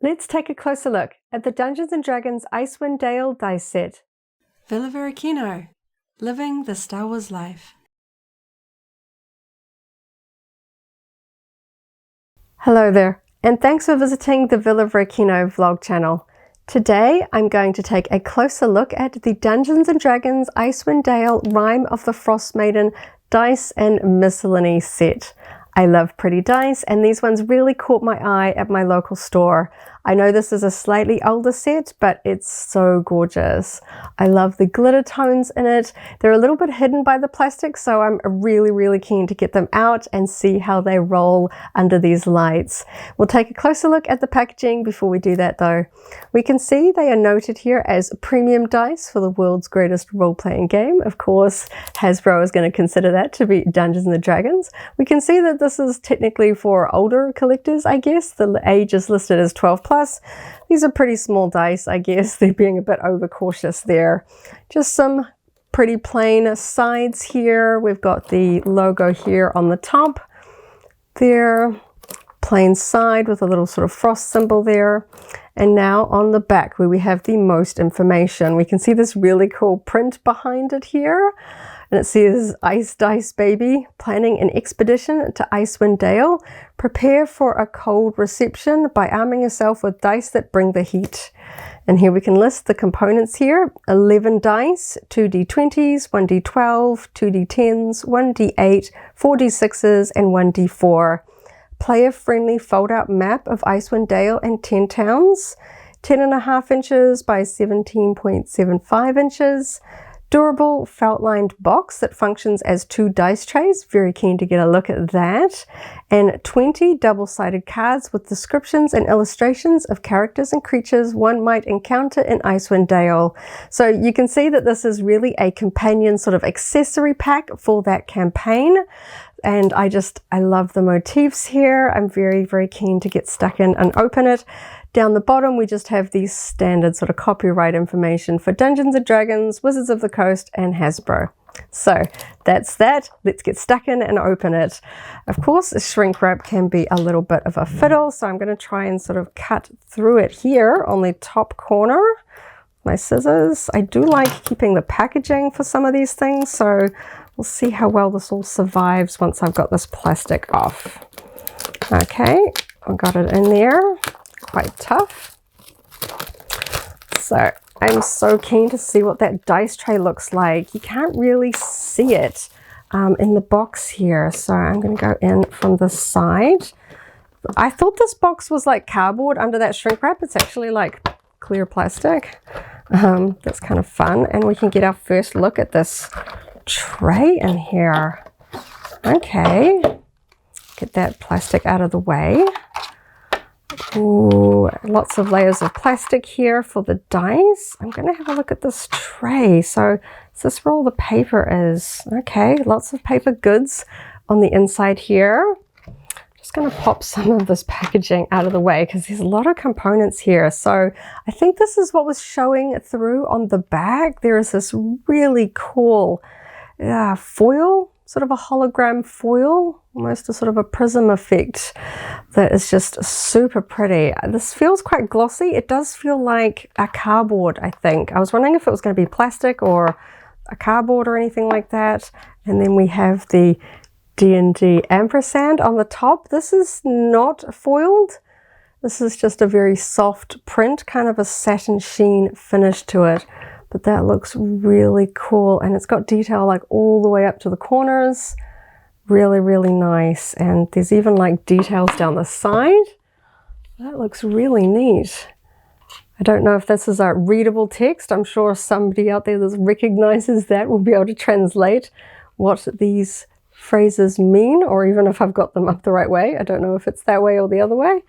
Let's take a closer look at the Dungeons & Dragons Icewind Dale dice set. Varykino, living the Star Wars life. Hello there, and thanks for visiting the Varykino vlog channel. Today I'm going to take a closer look at the Dungeons & Dragons Icewind Dale Rime of the Frostmaiden dice and miscellany set. I love pretty dice, and these ones really caught my eye at my local store. I know this is a slightly older set, but it's so gorgeous. I love the glitter tones in it. They're a little bit hidden by the plastic, so I'm really keen to get them out and see how they roll under these lights. We'll take a closer look at the packaging before we do that though. We can see they are noted here as premium dice for the world's greatest role-playing game. Of course, Hasbro is going to consider that to be Dungeons & Dragons. We can see that this is technically for older collectors, I guess. The age is listed as 12+. These are pretty small dice, I guess. They're being a bit overcautious there. Just some pretty plain sides here. We've got the logo here on the top there. Plain side with a little sort of frost symbol there. And now on the back where we have the most information, we can see this really cool print behind it here. And it says, Ice Dice Baby, planning an expedition to Icewind Dale. Prepare for a cold reception by arming yourself with dice that bring the heat. And here we can list the components here. 11 dice, 2d20s, 1d12, 2d10s, 1d8, 4d6s, and 1d4. Player-friendly fold-out map of Icewind Dale and 10 towns. 10.5 inches by 17.75 inches. Durable felt-lined box that functions as 2 dice trays. Very keen to get a look at that. And 20 double-sided cards with descriptions and illustrations of characters and creatures one might encounter in Icewind Dale. So you can see that this is really a companion sort of accessory pack for that campaign. And I love the motifs here. I'm very keen to get stuck in and open it. Down the bottom, we just have the standard sort of copyright information for Dungeons & Dragons, Wizards of the Coast, and Hasbro. So that's that. Let's get stuck in and open it. Of course, shrink wrap can be a little bit of a fiddle, so I'm going to try and sort of cut through it here on the top corner. My scissors. I do like keeping the packaging for some of these things, so we'll see how well this all survives once I've got this plastic off. Okay, I got it in there. Quite tough. So I'm so keen to see what that dice tray looks like. You can't really see it in the box here, so I'm going to go in from the side. I thought this box was like cardboard under that shrink wrap. It's actually like clear plastic. That's kind of fun, and we can get our first look at this tray in here. Okay, get that plastic out of the way. Ooh, lots of layers of plastic here for the dice. I'm going to have a look at this tray. So is this where all the paper is? Okay, lots of paper goods on the inside here. Just going to pop some of this packaging out of the way because there's a lot of components here. So I think this is what was showing through on the back. There is this really cool foil, sort of a hologram foil, almost a sort of a prism effect that is just super pretty. This feels quite glossy. It does feel like a cardboard, I think. I was wondering if it was going to be plastic or a cardboard or anything like that. And then we have the D&D ampersand on the top. This is not foiled. This is just a very soft print, kind of a satin sheen finish to it. But that looks really cool, and it's got detail like all the way up to the corners. Really nice. And there's even like details down the side. That looks really neat. I don't know if this is a readable text. I'm sure somebody out there that recognizes that will be able to translate what these phrases mean, or even if I've got them up the right way. I don't know if it's that way or the other way.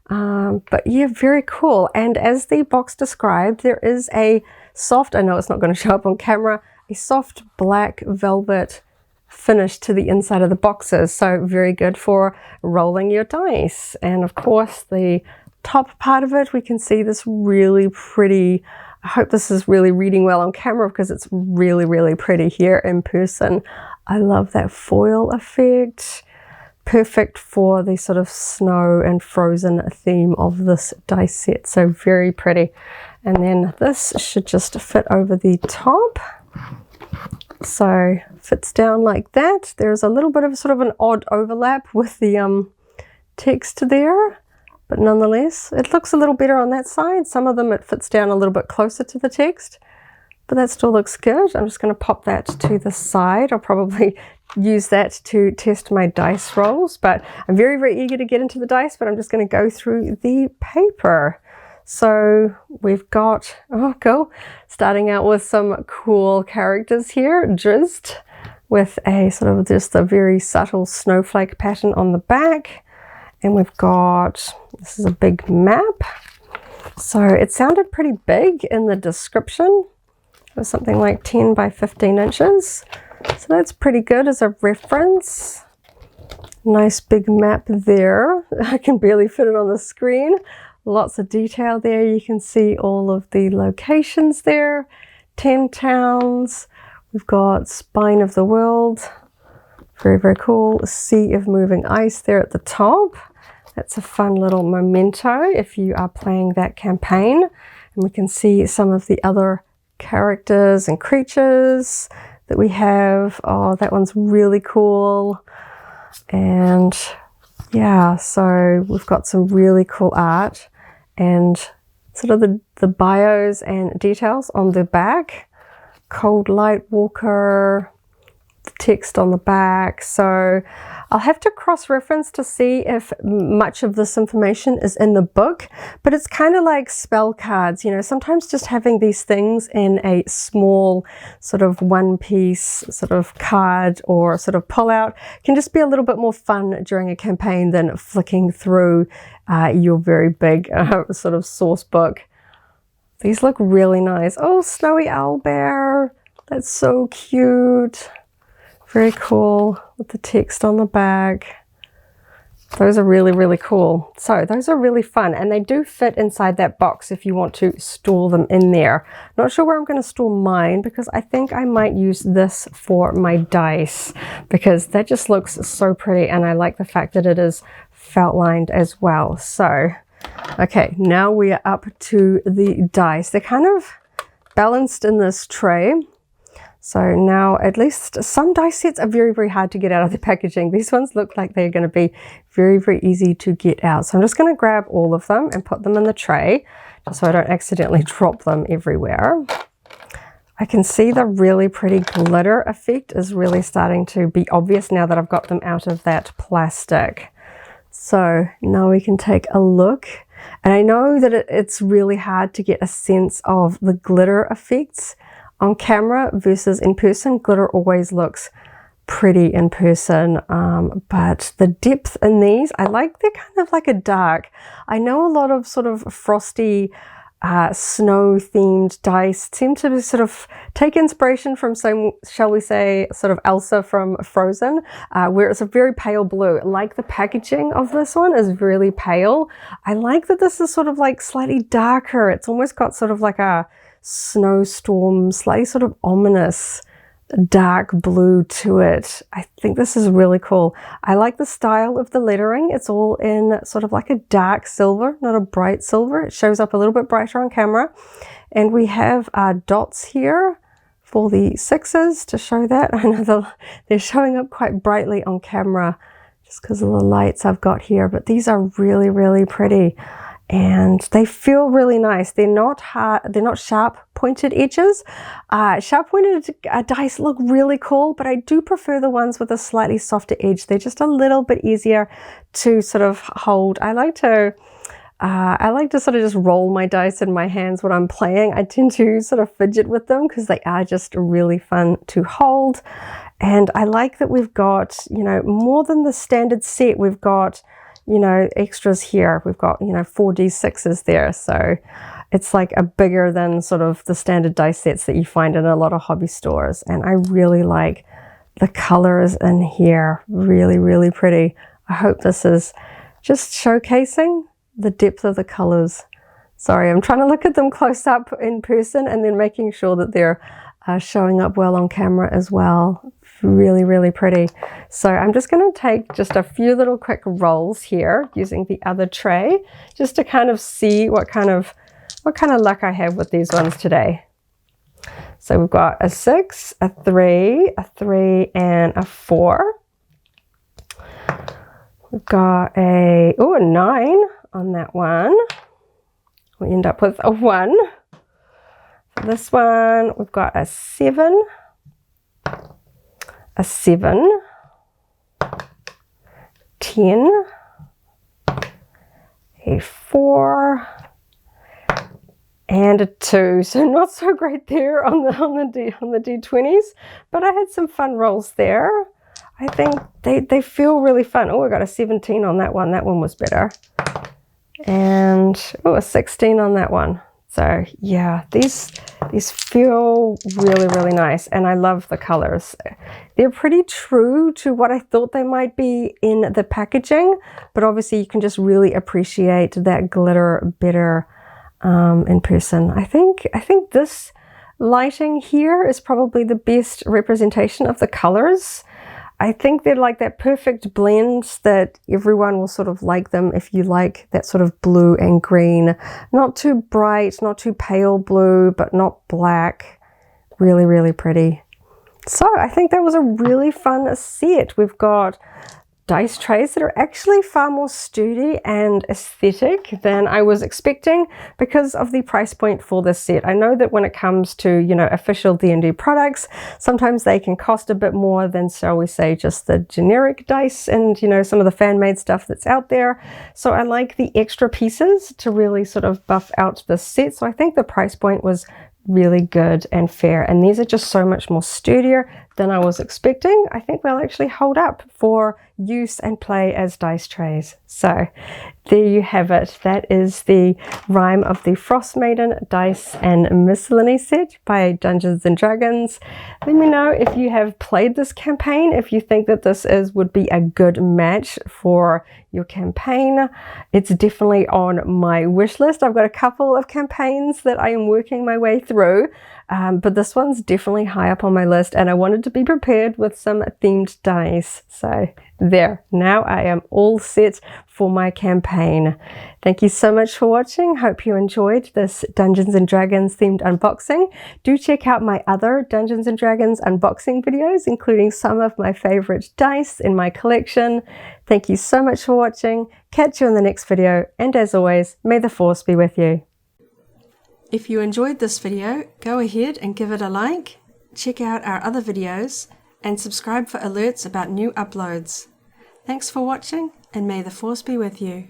But yeah, very cool. And as the box described, there is a soft, I know it's not going to show up on camera, a soft black velvet finish to the inside of the boxes. So very good for rolling your dice. And of course, the top part of it, we can see this really pretty, I hope this is really reading well on camera because it's really pretty here in person. I love that foil effect. perfect for the sort of snow and frozen theme of this dice set. So very pretty. And then this should just fit over the top. So fits down like that. There's a little bit of sort of an odd overlap with the text there, but nonetheless it looks a little better on that side. Some of them it fits down a little bit closer to the text, but that still looks good. I'm just going to pop that to the side. I'll probably use that to test my dice rolls, but I'm very, very eager to get into the dice, but I'm just going to go through the paper. So we've got, oh cool, starting out with some cool characters here, drizzed with a sort of just a very subtle snowflake pattern on the back. And we've got, this is a big map. So it sounded pretty big in the description. It was something like 10 by 15 inches. So that's pretty good as a reference. Nice big map there. I can barely fit it on the screen. Lots of detail there. You can see all of the locations there. 10 towns. We've got Spine of the World. Very, very cool. A sea of moving ice there at the top. That's a fun little memento if you are playing that campaign. And we can see some of the other characters and creatures that we have. Oh, that one's really cool. And yeah, so we've got some really cool art and sort of the bios and details on the back. Cold Light Walker, the text on the back. So I'll have to cross-reference to see if much of this information is in the book, but it's kind of like spell cards, you know, sometimes just having these things in a small sort of one-piece sort of card or sort of pull-out can just be a little bit more fun during a campaign than flicking through your very big sort of source book. These look really nice. Oh, Snowy Owlbear. That's so cute. Very cool with the text on the back. Those are really, really cool. So those are really fun, and they do fit inside that box if you want to store them in there. Not sure where I'm going to store mine because I think I might use this for my dice because that just looks so pretty, and I like the fact that it is felt lined as well. So okay, now we are up to the dice. They're kind of balanced in this tray. So now at least some dice sets are very, very hard to get out of the packaging. These ones look like they're going to be very, very easy to get out. So I'm just going to grab all of them and put them in the tray just so I don't accidentally drop them everywhere. I can see the really pretty glitter effect is really starting to be obvious now that I've got them out of that plastic. So now we can take a look. And I know that it's really hard to get a sense of the glitter effects on camera versus in person. Glitter always looks pretty in person, but the depth in these, I like, they're kind of like a dark. I know a lot of sort of frosty snow themed dice seem to sort of take inspiration from some, shall we say, sort of Elsa from Frozen, where it's a very pale blue. Like the packaging of this one is really pale. I like that this is sort of like slightly darker. It's almost got sort of like a snowstorm, slightly sort of ominous dark blue to it. I think this is really cool. I like the style of the lettering. It's all in sort of like a dark silver, not a bright silver. It shows up a little bit brighter on camera. And we have dots here for the sixes to show that. I know they're showing up quite brightly on camera just because of the lights I've got here, but these are really, really pretty. And they feel really nice. They're not hard, they're not sharp pointed edges. Sharp pointed dice look really cool, but I do prefer the ones with a slightly softer edge. They're just a little bit easier to sort of hold. I like to sort of just roll my dice in my hands when I'm playing. I tend to sort of fidget with them because they are just really fun to hold. And I like that we've got, you know, more than the standard set, we've got, you know, extras here. We've got, you know, 4D6s there. So it's like a bigger than sort of the standard dice sets that you find in a lot of hobby stores. And I really like the colors in here. Really, really pretty. I hope this is just showcasing the depth of the colors. Sorry, I'm trying to look at them close up in person and then making sure that they're showing up well on camera as well. really, really pretty. So I'm just going to take just a few little quick rolls here using the other tray just to kind of see what kind of luck I have with these ones today. So we've got a 6, a 3, a 3, and a 4. We've got a 9 on that one. We end up with a 1. For this one, we've got a 7, a 7, 10, a 4, and a 2. So not so great there on the D20s, but I had some fun rolls there. I think they feel really fun. Oh, I got a 17 on that one. That one was better. And a 16 on that one. So yeah, these feel really, really nice, and I love the colors. They're pretty true to what I thought they might be in the packaging, but obviously you can just really appreciate that glitter better in person. I think this lighting here is probably the best representation of the colors. I think they're like that perfect blend that everyone will sort of like them if you like that sort of blue and green. Not too bright, not too pale blue, but not black. Really, really pretty. So I think that was a really fun set. We've got dice trays that are actually far more sturdy and aesthetic than I was expecting because of the price point for this set. I know that when it comes to, you know, official D&D products, sometimes they can cost a bit more than, shall we say, just the generic dice and, you know, some of the fan-made stuff that's out there. So I like the extra pieces to really sort of buff out this set. So I think the price point was really good and fair, and these are just so much more sturdier than I was expecting. I think they'll actually hold up for use and play as dice trays. So there you have it. That is the Rime of the Frostmaiden Dice and Miscellany set by Dungeons and Dragons. Let me know if you have played this campaign, if you think that this would be a good match for your campaign. It's definitely on my wish list. I've got a couple of campaigns that I am working my way through, but this one's definitely high up on my list, and I wanted to be prepared with some themed dice. So there, now I am all set for my campaign. Thank you so much for watching. Hope you enjoyed this Dungeons and Dragons themed unboxing. Do check out my other Dungeons and Dragons unboxing videos, including some of my favorite dice in my collection. Thank you so much for watching. Catch you in the next video, and as always, may the Force be with you. If you enjoyed this video, go ahead and give it a like, check out our other videos, and subscribe for alerts about new uploads. Thanks for watching, and may the Force be with you.